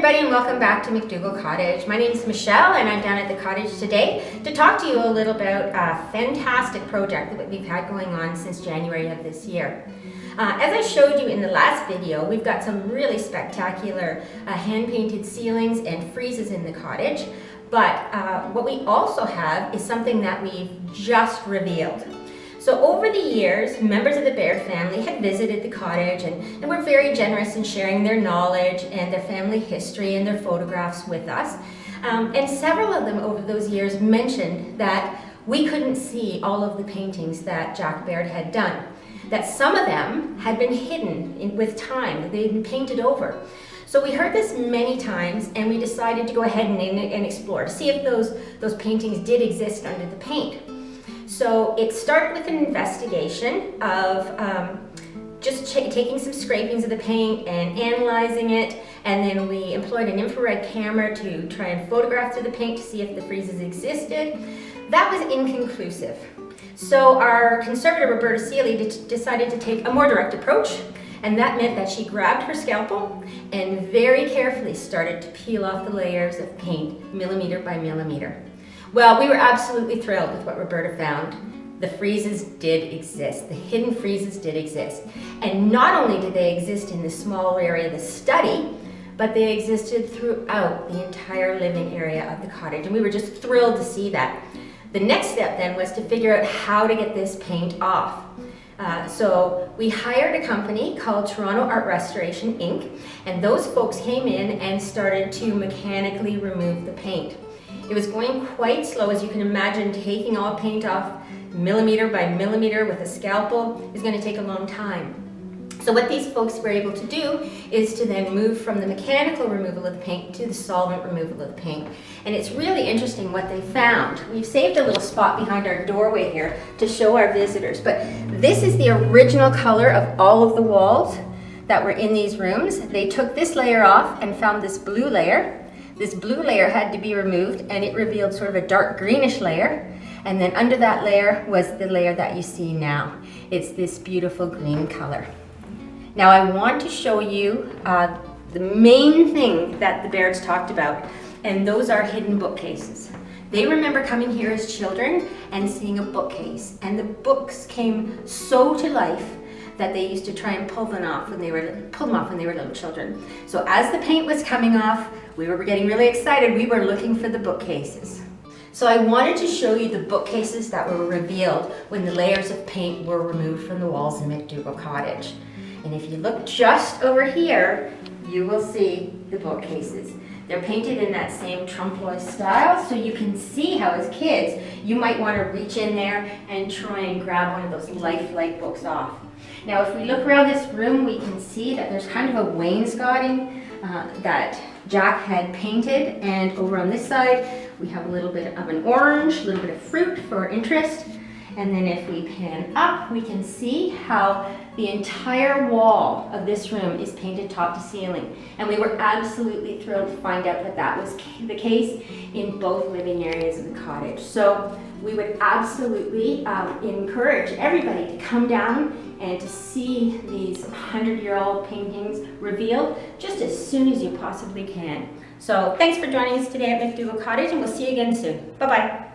everybody, and welcome back to McDougall Cottage. My name is Michelle and I'm down at the cottage today to talk to you a little about a fantastic project that we've had going on since January of this year. As I showed you in the last video, we've got some really spectacular hand-painted ceilings and friezes in the cottage, but what we also have is something that we've just revealed. So over the years, members of the Baird family had visited the cottage and were very generous in sharing their knowledge and their family history and their photographs with us. And several of them over those years mentioned that we couldn't see all of the paintings that Jack Baird had done, that some of them had been hidden with time, that they'd been painted over. So we heard this many times and we decided to go ahead and explore to see if those paintings did exist under the paint. So it started with an investigation of just taking some scrapings of the paint and analyzing it, and then we employed an infrared camera to try and photograph through the paint to see if the friezes existed. That was inconclusive. So our conservator, Roberta Seely, decided to take a more direct approach, and that meant that she grabbed her scalpel and very carefully started to peel off the layers of paint, millimeter by millimeter. Well, we were absolutely thrilled with what Roberta found. The friezes did exist. The hidden friezes did exist. And not only did they exist in this small area of the study, but they existed throughout the entire living area of the cottage. And we were just thrilled to see that. The next step then was to figure out how to get this paint off. So we hired a company called Toronto Art Restoration Inc. And those folks came in and started to mechanically remove the paint. It was going quite slow, as you can imagine. Taking all paint off millimeter by millimeter with a scalpel is going to take a long time. So what these folks were able to do is to then move from the mechanical removal of the paint to the solvent removal of the paint. And it's really interesting what they found. We've saved a little spot behind our doorway here to show our visitors, but this is the original color of all of the walls that were in these rooms. They took this layer off and found this blue layer. This blue layer had to be removed and it revealed sort of a dark greenish layer. And then under that layer was the layer that you see now. It's this beautiful green color. Now I want to show you the main thing that the Bairds talked about, and those are hidden bookcases. They remember coming here as children and seeing a bookcase, and the books came so to life that they used to try and pull them off when they were little children. So as the paint was coming off, we were getting really excited. We were looking for the bookcases. So I wanted to show you the bookcases that were revealed when the layers of paint were removed from the walls in McDougall Cottage. And if you look just over here, you will see the bookcases. They're painted in that same trompe-l'oeil style, so you can see how as kids, you might want to reach in there and try and grab one of those lifelike books off. Now if we look around this room, we can see that there's kind of a wainscoting that Jack had painted, and over on this side we have a little bit of an orange, a little bit of fruit for interest. And then if we pan up, we can see how the entire wall of this room is painted top to ceiling. And we were absolutely thrilled to find out that that was the case in both living areas of the cottage. So we would absolutely encourage everybody to come down and to see these 100-year-old paintings revealed just as soon as you possibly can. So thanks for joining us today at McDougall Cottage, and we'll see you again soon. Bye-bye.